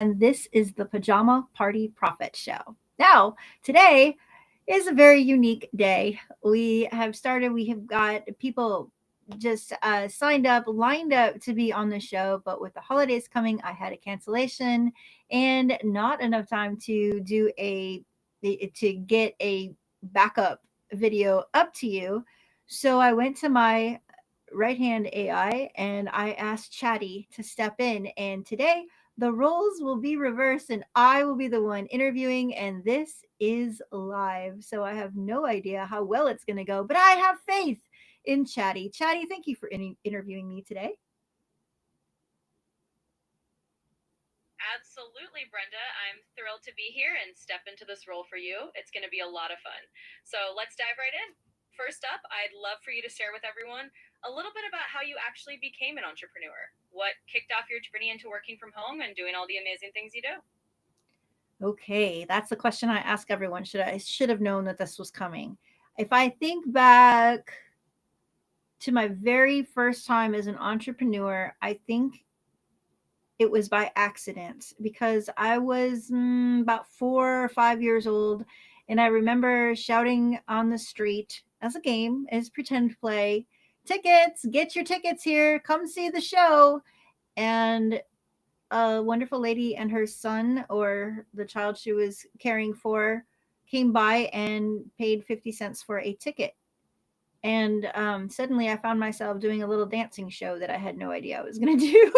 and this is the Pajama Party Profit Show. Now, today is a very unique day. We have got people just signed up, lined up to be on the show, but with the holidays coming, I had a cancellation and not enough time to to get a backup video up to you. So I went to my right hand AI and I asked Chatty to step in. And today the roles will be reversed and I will be the one interviewing. And this is live. So I have no idea how well it's going to go, but I have faith in Chatty. Chatty, thank you for interviewing me today. Absolutely, Brenda. I'm thrilled to be here and step into this role for you. It's going to be a lot of fun. So let's dive right in. First up, I'd love for you to share with everyone a little bit about how you actually became an entrepreneur. What kicked off your journey into working from home and doing all the amazing things you do? Okay, that's the question I ask everyone. I should have known that this was coming. If I think back to my very first time as an entrepreneur, I think it was by accident because I was about 4 or 5 years old, and I remember shouting on the street as a game, as pretend play, tickets, get your tickets here, come see the show. And a wonderful lady and her son, or the child she was caring for, came by and paid 50 cents for a ticket. And suddenly I found myself doing a little dancing show that I had no idea I was going to do.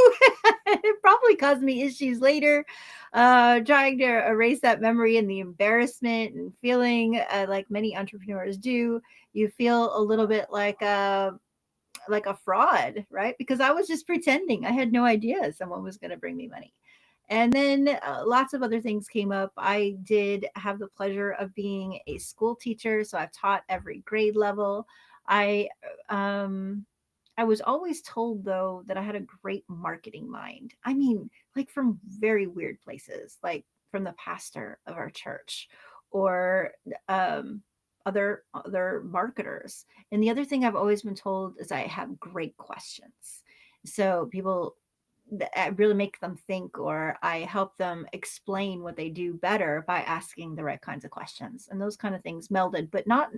It probably caused me issues later, trying to erase that memory and the embarrassment and feeling like many entrepreneurs do. You feel a little bit like a fraud, right? Because I was just pretending. I had no idea someone was going to bring me money. And then lots of other things came up. I did have the pleasure of being a school teacher, so I've taught every grade level. I um I was always told though that I had a great marketing mind. I mean, like from very weird places, like from the pastor of our church or um other marketers. And the other thing I've always been told is I have great questions. So people I really make them think, or I help them explain what they do better by asking the right kinds of questions. And those kind of things melded, but not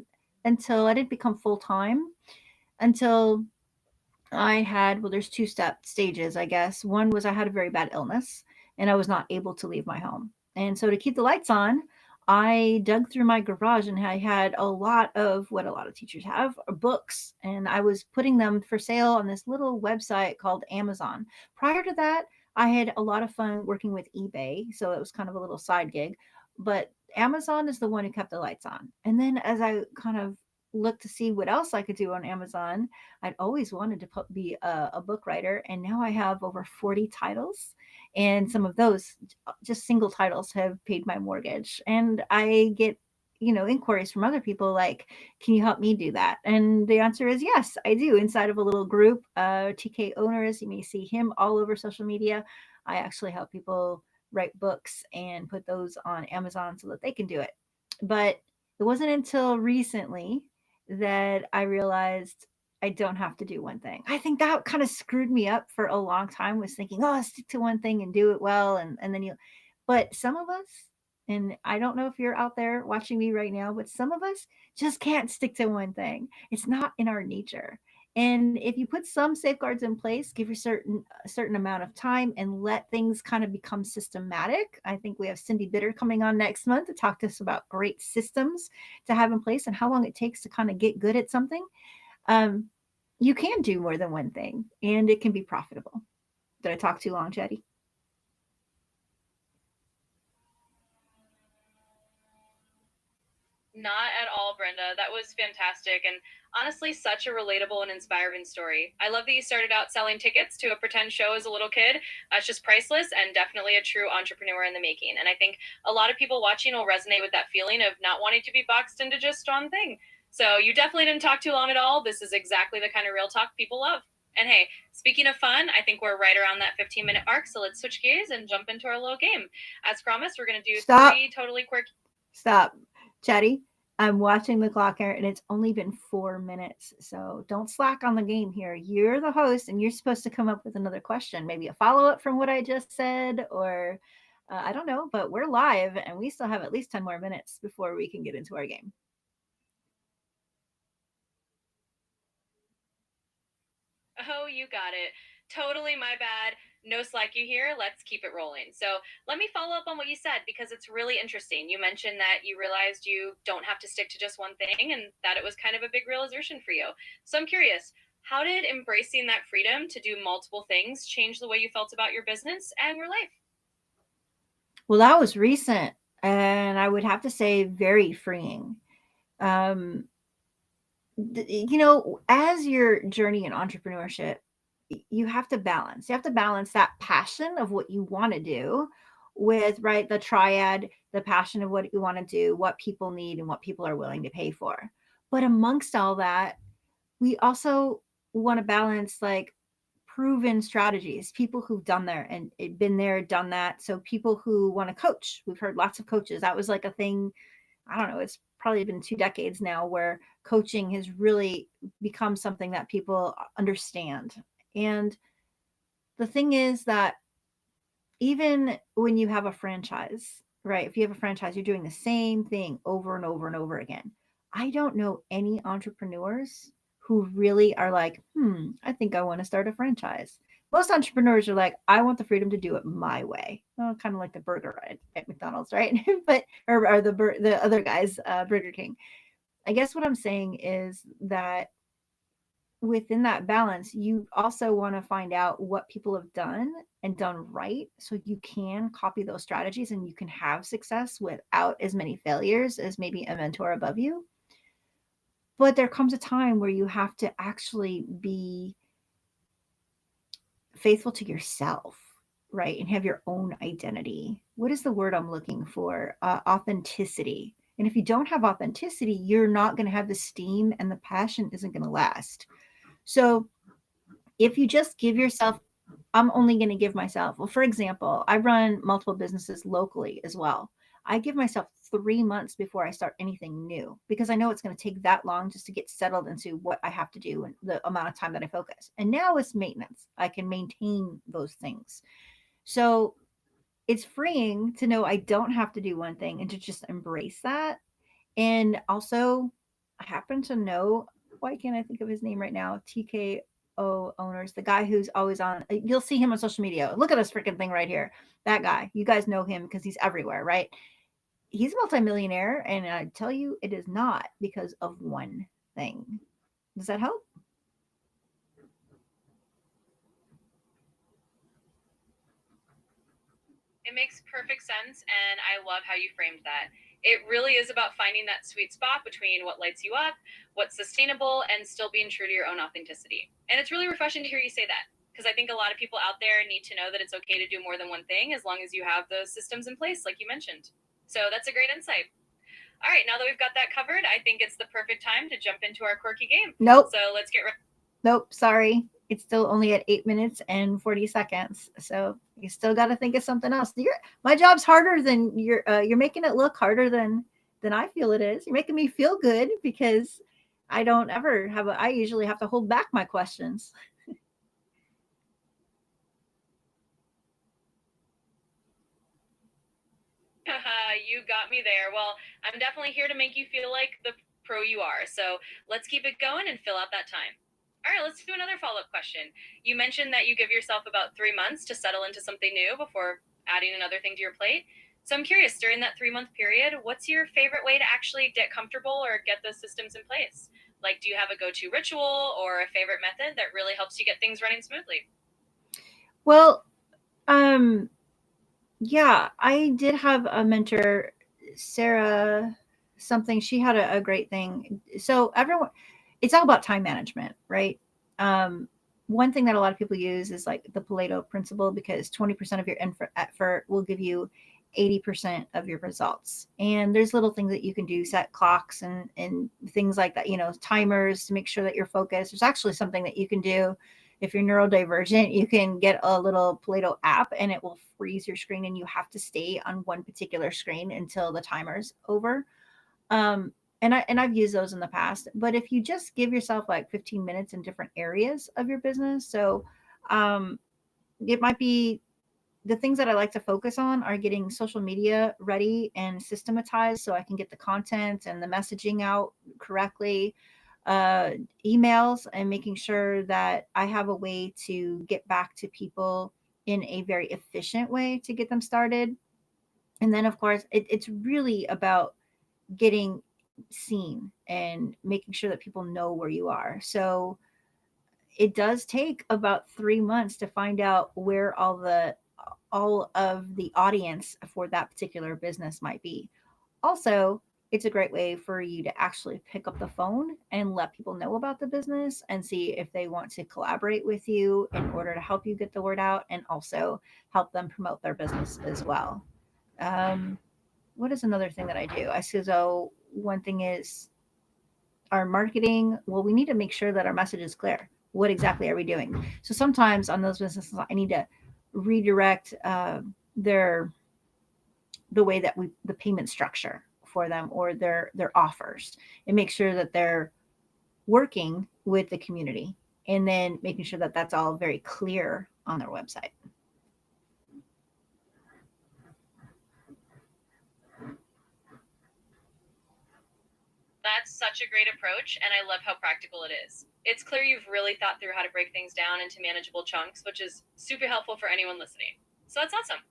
until I didn't become full time until I had, well, there's stages, I guess. One was I had a very bad illness and I was not able to leave my home. And so to keep the lights on, I dug through my garage and I had a lot of what a lot of teachers have books, and I was putting them for sale on this little website called Amazon. Prior to that, I had a lot of fun working with eBay, so it was kind of a little side gig. But Amazon is the one who kept the lights on. And then as I kind of looked to see what else I could do on Amazon, I'd always wanted to be a book writer, and now I have over 40 titles, and some of those just single titles have paid my mortgage. And I get inquiries from other people like, can you help me do that? And the answer is yes, I do. Inside of a little group, TK Owners, you may see him all over social media. I actually help people write books and put those on Amazon so that they can do it. But it wasn't until recently that I realized I don't have to do one thing. I think that kind of screwed me up for a long time, was thinking, oh, stick to one thing and do it well. And then but some of us, and I don't know if you're out there watching me right now, but some of us just can't stick to one thing. It's not in our nature. And if you put some safeguards in place, give a certain amount of time and let things kind of become systematic. I think we have Cindy Bitter coming on next month to talk to us about great systems to have in place and how long it takes to kind of get good at something. Um, you can do more than one thing and it can be profitable. Did I talk too long, Jetty? Not at all, Brenda. That was fantastic and honestly such a relatable and inspiring story. I love that you started out selling tickets to a pretend show as a little kid. That's just priceless and definitely a true entrepreneur in the making. And I think a lot of people watching will resonate with that feeling of not wanting to be boxed into just one thing. So you definitely didn't talk too long at all. This is exactly the kind of real talk people love. And hey, speaking of fun, I think we're right around that 15-minute mark. So let's switch gears and jump into our little game. As promised, we're going to do Stop. three totally quirky. Stop. Chatty, I'm watching the clock here and it's only been 4 minutes. So don't slack on the game here. You're the host and you're supposed to come up with another question, maybe a follow up from what I just said, or I don't know, but we're live and we still have at least 10 more minutes before we can get into our game. Oh, you got it. Totally my bad. No slack you here. Let's keep it rolling. So, let me follow up on what you said because it's really interesting. You mentioned that you realized you don't have to stick to just one thing and that it was kind of a big realization for you. So, I'm curious, how did embracing that freedom to do multiple things change the way you felt about your business and your life? Well, that was recent, and I would have to say very freeing. Um, as your journey in entrepreneurship, you have to balance. You have to balance that passion of what you want to do with, right, the triad, the passion of what you want to do, what people need, and what people are willing to pay for. But amongst all that, we also want to balance like proven strategies, people who've done there and been there, done that. So people who want to coach, we've heard lots of coaches. That was like a thing. I don't know. It's probably been 2 decades now where coaching has really become something that people understand. And the thing is that even when you have a franchise, right? If you have a franchise, you're doing the same thing over and over and over again. I don't know any entrepreneurs who really are like, I think I want to start a franchise. Most entrepreneurs are like, I want the freedom to do it my way. Oh, kind of like the burger at McDonald's, right? But or the other guys, Burger King. I guess what I'm saying is that within that balance, you also want to find out what people have done and done right so you can copy those strategies and you can have success without as many failures as maybe a mentor above you. But there comes a time where you have to actually be faithful to yourself, right? And have your own identity. What is the word I'm looking for? Authenticity. And if you don't have authenticity, you're not going to have the steam and the passion isn't going to last. So if you just give yourself, I'm only going to give myself, well, for example, I run multiple businesses locally as well. I give myself 3 months before I start anything new because I know it's going to take that long just to get settled into what I have to do and the amount of time that I focus. And now it's maintenance. I can maintain those things. So it's freeing to know I don't have to do one thing and to just embrace that. And also, I happen to know, why can't I think of his name right now? TKO Owners, the guy who's always on, you'll see him on social media. Look at this freaking thing right here. That guy. You guys know him because he's everywhere, right? He's a multimillionaire. And I tell you, it is not because of one thing. Does that help? It makes perfect sense, and I love how you framed that. It really is about finding that sweet spot between what lights you up, what's sustainable, and still being true to your own authenticity. And it's really refreshing to hear you say that because I think a lot of people out there need to know that it's okay to do more than one thing as long as you have those systems in place, like you mentioned. So that's a great insight. All right, now that we've got that covered, I think it's the perfect time to jump into our quirky game. Nope. So let's get ready. Nope. Sorry. It's still only at 8 minutes and 40 seconds. So you still got to think of something else. My job's harder than you're making it look harder than I feel it is. You're making me feel good because I don't ever I usually have to hold back my questions. You got me there. Well, I'm definitely here to make you feel like the pro you are. So let's keep it going and fill out that time. All right, let's do another follow up question. You mentioned that you give yourself about 3 months to settle into something new before adding another thing to your plate. So I'm curious, during that 3 month period, what's your favorite way to actually get comfortable or get those systems in place? Like, do you have a go to ritual or a favorite method that really helps you get things running smoothly? Well, yeah, I did have a mentor, Sarah something. She had a great thing. So everyone, it's all about time management, right? One thing that a lot of people use is like the Pareto principle because 20% of your effort will give you 80% of your results. And there's little things that you can do, set clocks and things like that, timers to make sure that you're focused. There's actually something that you can do if you're neurodivergent. You can get a little Pareto app and it will freeze your screen and you have to stay on one particular screen until the timer's over. And I've used those in the past, but if you just give yourself like 15 minutes in different areas of your business, so it might be the things that I like to focus on are getting social media ready and systematized so I can get the content and the messaging out correctly. Uh, Emails, and making sure that I have a way to get back to people in a very efficient way to get them started. And then, of course, it's really about getting seen and making sure that people know where you are. So it does take about 3 months to find out where all of the audience for that particular business might be. Also, it's a great way for you to actually pick up the phone and let people know about the business and see if they want to collaborate with you in order to help you get the word out and also help them promote their business as well. Um, what is another thing that I do? I see, so one thing is our marketing. Well, we need to make sure that our message is clear. What exactly are we doing? So sometimes on those businesses, I need to redirect their the way that we the payment structure for them or their offers, and make sure that they're working with the community, and then making sure that that's all very clear on their website. That's such a great approach, and I love how practical it is. It's clear you've really thought through how to break things down into manageable chunks, which is super helpful for anyone listening. So that's awesome.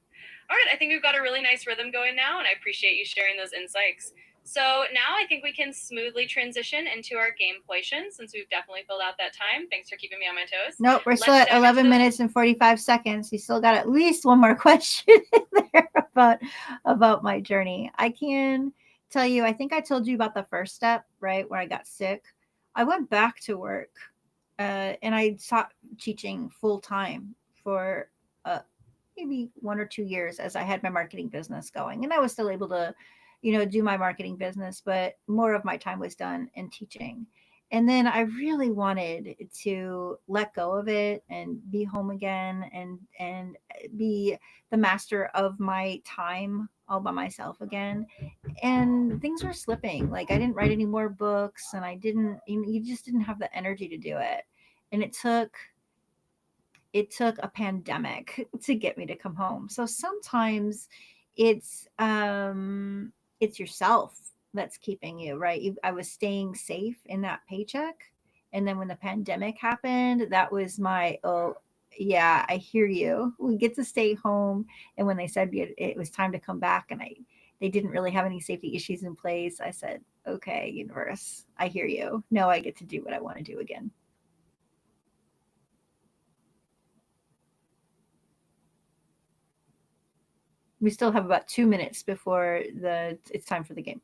All right, I think we've got a really nice rhythm going now, and I appreciate you sharing those insights. So now I think we can smoothly transition into our game portion since we've definitely filled out that time. Thanks for keeping me on my toes. Nope, we're still Let's at dive into 11 those. minutes and 45 seconds. You still got at least one more question in there about my journey. I can tell you, I think I told you about the first step, right, where I got sick. I went back to work, and I stopped teaching full time for uh, maybe 1 or 2 years as I had my marketing business going. And I was still able to, do my marketing business, but more of my time was done in teaching. And then I really wanted to let go of it and be home again, and be the master of my time all by myself again. And things were slipping. Like, I didn't write any more books, and I didn't you just didn't have the energy to do it. And it took a pandemic to get me to come home. So sometimes it's it's yourself that's keeping you, right? I was staying safe in that paycheck, and then when the pandemic happened, that was my, oh yeah, I hear you. We get to stay home, and when they said it was time to come back, and they didn't really have any safety issues in place, I said, okay, universe, I hear you. Now I get to do what I want to do again. We still have about 2 minutes before it's time for the game.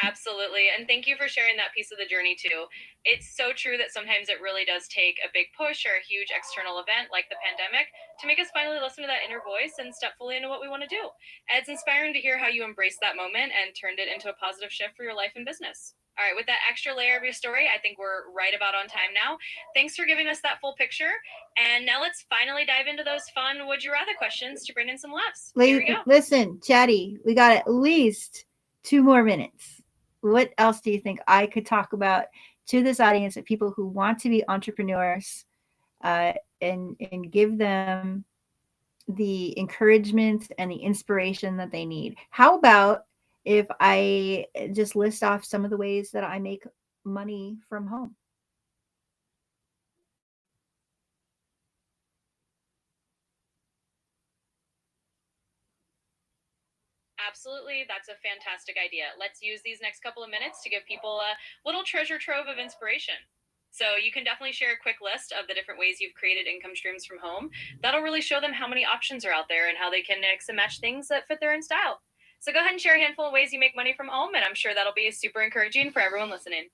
Absolutely. And thank you for sharing that piece of the journey too. It's so true that sometimes it really does take a big push or a huge external event like the pandemic to make us finally listen to that inner voice and step fully into what we want to do. And it's inspiring to hear how you embraced that moment and turned it into a positive shift for your life and business. All right, with that extra layer of your story, I think we're right about on time now. Thanks for giving us that full picture. And now let's finally dive into those fun would you rather questions to bring in some laughs. Here we go. Listen, Chatty, we got at least 2 more minutes. What else do you think I could talk about to this audience of people who want to be entrepreneurs, and give them the encouragement and the inspiration that they need? How about if I just list off some of the ways that I make money from home? Absolutely. That's a fantastic idea. Let's use these next couple of minutes to give people a little treasure trove of inspiration. So you can definitely share a quick list of the different ways you've created income streams from home. That'll really show them how many options are out there and how they can mix and match things that fit their own style. So go ahead and share a handful of ways you make money from home, and I'm sure that'll be super encouraging for everyone listening.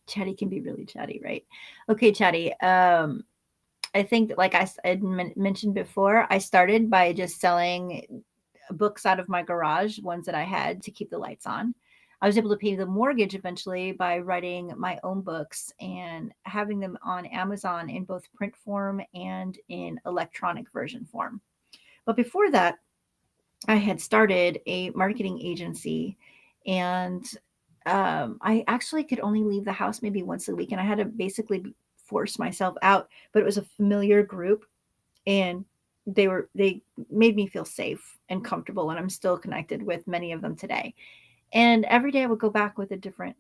Chatty can be really chatty, right? Okay, Chatty. I think that, like I mentioned before, I started by just selling books out of my garage, ones that I had to keep the lights on. I was able to pay the mortgage eventually by writing my own books and having them on Amazon in both print form and in electronic version form. But before that, I had started a marketing agency, and I actually could only leave the house maybe once a week, and I had to basically force myself out. But it was a familiar group, and they made me feel safe and comfortable, and I'm still connected with many of them today. And every day I would go back with a different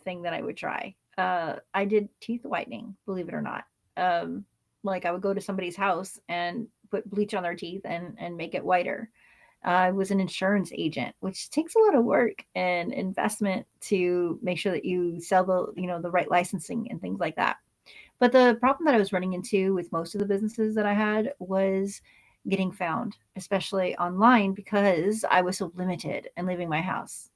thing that I would try. I did teeth whitening, believe it or not. Like I would go to somebody's house and put bleach on their teeth and make it whiter. I was an insurance agent, which takes a lot of work and investment to make sure that you sell the right licensing and things like that. But the problem that I was running into with most of the businesses that I had was getting found, especially online, because I was so limited and leaving my house.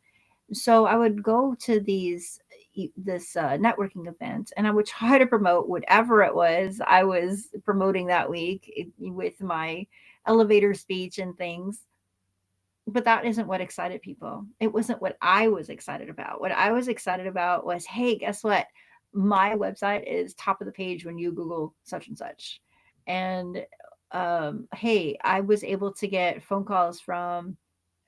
So I would go to this networking event, and I would try to promote whatever it was I was promoting that week with my elevator speech and things. But that isn't what excited people. It wasn't what I was excited about. What I was excited about was, hey, guess what? My website is top of the page when you Google such and such. And hey, I was able to get phone calls from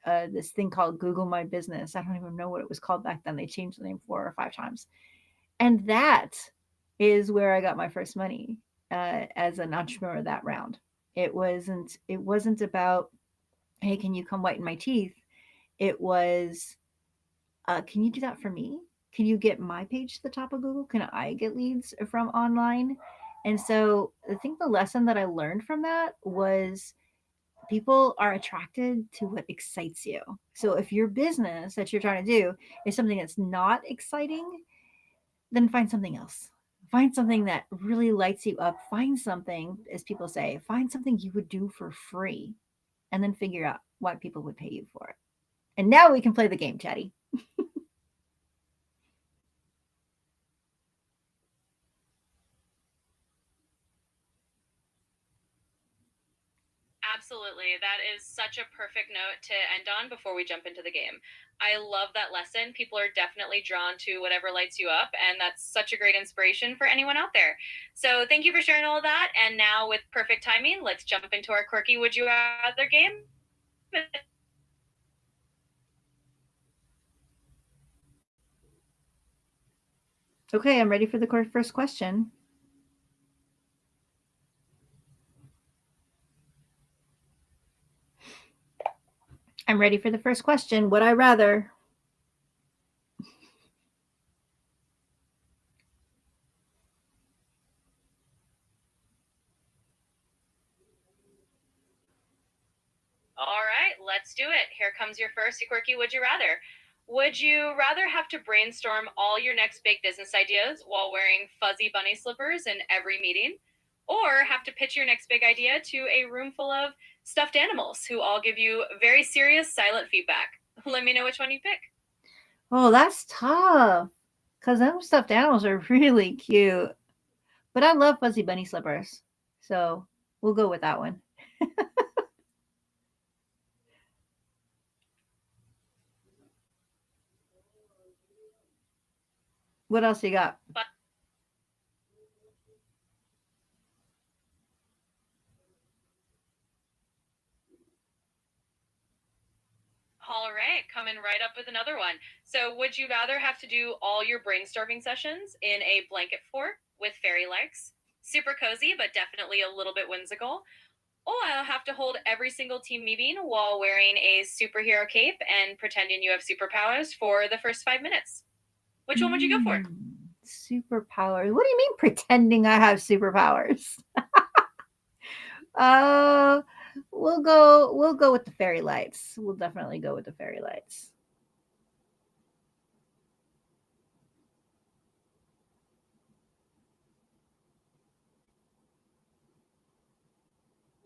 this thing called Google My Business. I don't even know what it was called back then. They changed the name 4 or 5 times. And that is where I got my first money as an entrepreneur that round. It wasn't about, hey, can you come whiten my teeth? It was, can you do that for me? Can you get my page to the top of Google? Can I get leads from online? And so I think the lesson that I learned from that was people are attracted to what excites you. So if your business that you're trying to do is something that's not exciting, then find something else. Find something that really lights you up. Find something, as people say, find something you would do for free and then figure out why people would pay you for it. And now we can play the game, Chatty. Absolutely. That is such a perfect note to end on before we jump into the game. I love that lesson. People are definitely drawn to whatever lights you up, and that's such a great inspiration for anyone out there. So, thank you for sharing all of that. And now, with perfect timing, let's jump into our quirky Would You Rather game. Okay, I'm ready for the first question. I'm ready for the first question. Would I rather? All right, let's do it. Here comes your first quirky Would You Rather. Would you rather have to brainstorm all your next big business ideas while wearing fuzzy bunny slippers in every meeting? Or have to pitch your next big idea to a room full of stuffed animals who all give you very serious silent feedback? Let me know which one you pick. Oh, that's tough. Because those stuffed animals are really cute. But I love fuzzy bunny slippers. So we'll go with that one. What else you got? But all right, coming right up with another one. So, would you rather have to do all your brainstorming sessions in a blanket fort with fairy legs? Super cozy, but definitely a little bit whimsical. Or I'll have to hold every single team meeting while wearing a superhero cape and pretending you have superpowers for the first 5 minutes. Which one would you go for? Superpowers. What do you mean pretending I have superpowers? uh we'll go with the fairy lights. We'll definitely go with the fairy lights.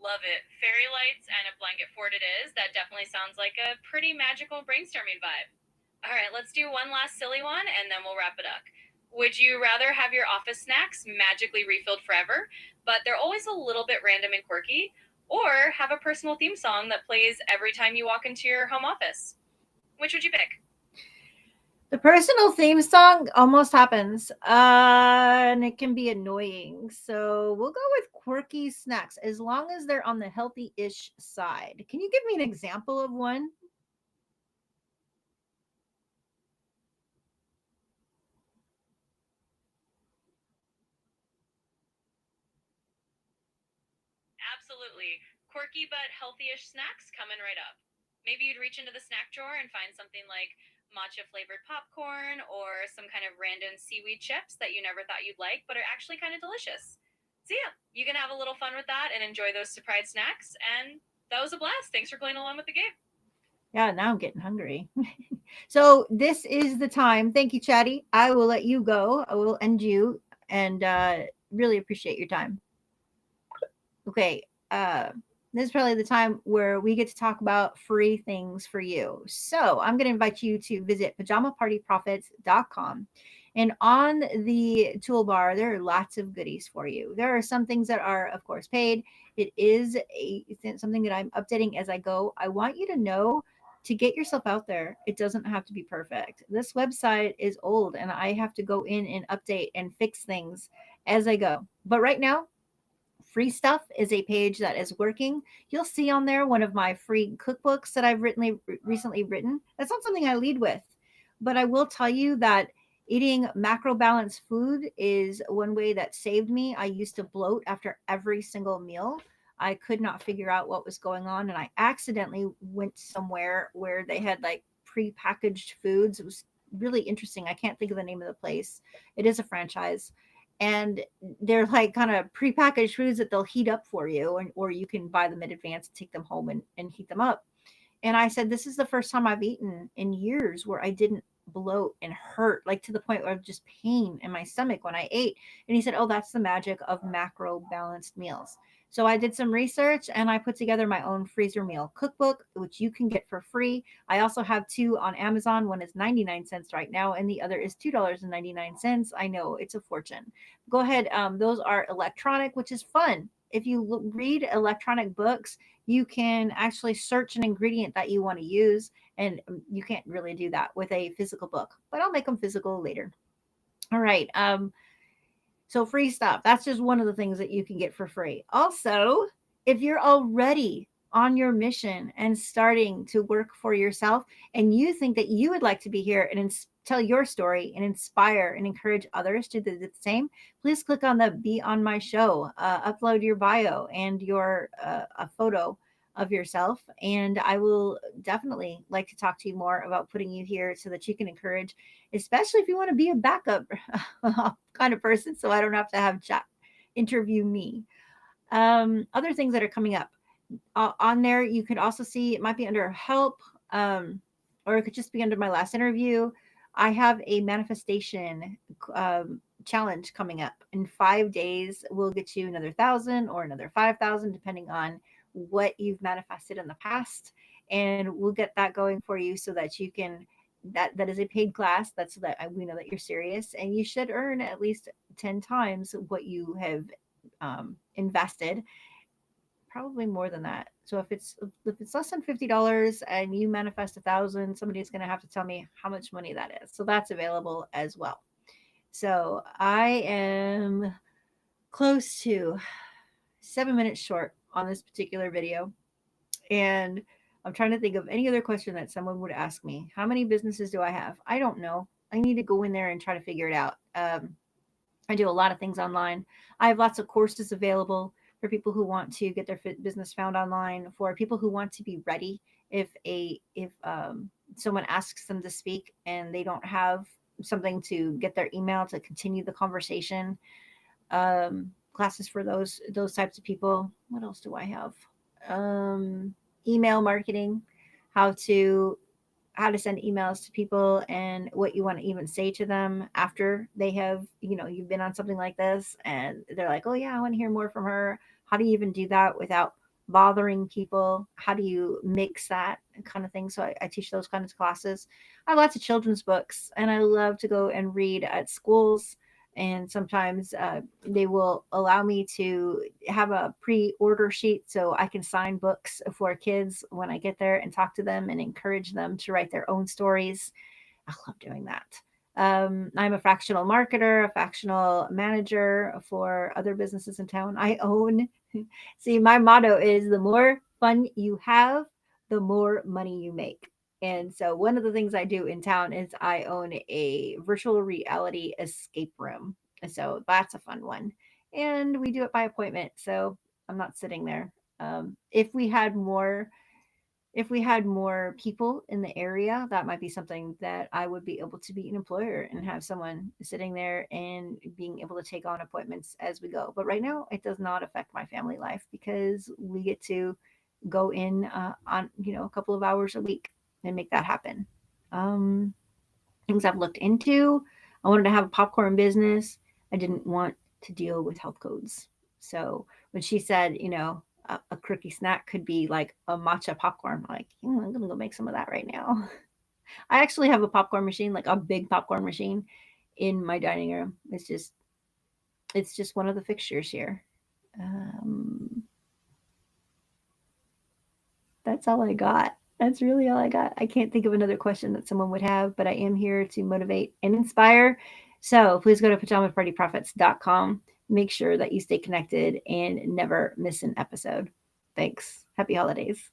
Love it. Fairy lights and a blanket fort it is. That definitely sounds like a pretty magical brainstorming vibe. All right, let's do one last silly one and then we'll wrap it up. Would you rather have your office snacks magically refilled forever, but they're always a little bit random and quirky, or have a personal theme song that plays every time you walk into your home office? Which would you pick? The personal theme song almost happens, and it can be annoying. So we'll go with quirky snacks as long as they're on the healthy-ish side. Can you give me an example of one? Absolutely. Quirky but healthy-ish snacks coming right up. Maybe you'd reach into the snack drawer and find something like matcha flavored popcorn or some kind of random seaweed chips that you never thought you'd like but are actually kind of delicious. So yeah, you can have a little fun with that and enjoy those surprise snacks. And that was a blast. Thanks for playing along with the game. Yeah, now I'm getting hungry. So this is the time. Thank you, Chatty. I will let you go. I will end you and really appreciate your time. Okay. This is probably the time where we get to talk about free things for you. So I'm going to invite you to visit pajamapartyprofits.com. And on the toolbar, there are lots of goodies for you. There are some things that are, of course, paid. It is something that I'm updating as I go. I want you to know to get yourself out there, it doesn't have to be perfect. This website is old and I have to go in and update and fix things as I go. But right now, free stuff is a page that is working. You'll see on there one of my free cookbooks that I've recently written. That's not something I lead with, but I will tell you that eating macro balanced food is one way that saved me. I used to bloat after every single meal. I could not figure out what was going on, and I accidentally went somewhere where they had like pre-packaged foods. It was really interesting. I can't think of the name of the place. It is a franchise, and they're like kind of prepackaged foods that they'll heat up for you, and or you can buy them in advance and take them home and heat them up. And I said, this is the first time I've eaten in years where I didn't bloat and hurt, like to the point where just pain in my stomach when I ate. And he said, oh, that's the magic of macro balanced meals. So I did some research and I put together my own freezer meal cookbook, which you can get for free. I also have two on Amazon. One is 99 cents right now, and the other is $2.99. I know it's a fortune. Go ahead. Those are electronic, which is fun. If you read electronic books, you can actually search an ingredient that you want to use, and you can't really do that with a physical book, but I'll make them physical later. All right. So free stuff. That's just one of the things that you can get for free. Also, if you're already on your mission and starting to work for yourself and you think that you would like to be here and tell your story and inspire and encourage others to do the same, please click on the Be on My Show, upload your bio and your a photo of yourself, and I will definitely like to talk to you more about putting you here so that you can encourage, especially if you want to be a backup kind of person, so I don't have to have chat interview me. Other things that are coming up on there, you could also see it might be under help, or it could just be under my last interview. I have a manifestation challenge coming up. In 5 days, we'll get you another 1,000 or another 5,000, depending on what you've manifested in the past. And we'll get that going for you so that you can, that is a paid class. That's so that we know that you're serious, and you should earn at least 10 times what you have invested, probably more than that. So if it's less than $50 and you manifest 1,000, somebody's going to have to tell me how much money that is. So that's available as well. So I am close to 7 minutes short on this particular video, and I'm trying to think of any other question that someone would ask me. How many businesses do I have? I don't know. I need to go in there and try to figure it out. I do a lot of things online. I have lots of courses available for people who want to get their business found online, for people who want to be ready if someone asks them to speak and they don't have something to get their email to continue the conversation. Classes for those types of people. What else do I have? Email marketing, how to send emails to people and what you want to even say to them after they have, you've been on something like this and they're like, oh yeah, I want to hear more from her. How do you even do that without bothering people? How do you mix that kind of thing? So I teach those kinds of classes. I have lots of children's books and I love to go and read at schools. And sometimes they will allow me to have a pre-order sheet so I can sign books for kids when I get there and talk to them and encourage them to write their own stories. I love doing that. I'm a fractional marketer, a fractional manager for other businesses in town. I own, see, my motto is the more fun you have, the more money you make. And so one of the things I do in town is I own a virtual reality escape room. So that's a fun one. And we do it by appointment. So I'm not sitting there If we had more people in the area, that might be something that I would be able to be an employer and have someone sitting there and being able to take on appointments as we go. But right now, it does not affect my family life because we get to go in on a couple of hours a week and make that happen. Um, Things I've looked into. I wanted to have a popcorn business. I didn't want to deal with health codes. So when she said, a quirky snack could be like a matcha popcorn, I'm like, I'm gonna go make some of that right now. I actually have a popcorn machine, like a big popcorn machine, in my dining room. It's just one of the fixtures here. Um, that's all I got. That's really all I got. I can't think of another question that someone would have, but I am here to motivate and inspire. So please go to pajamapartyprofits.com. Make sure that you stay connected and never miss an episode. Thanks. Happy holidays.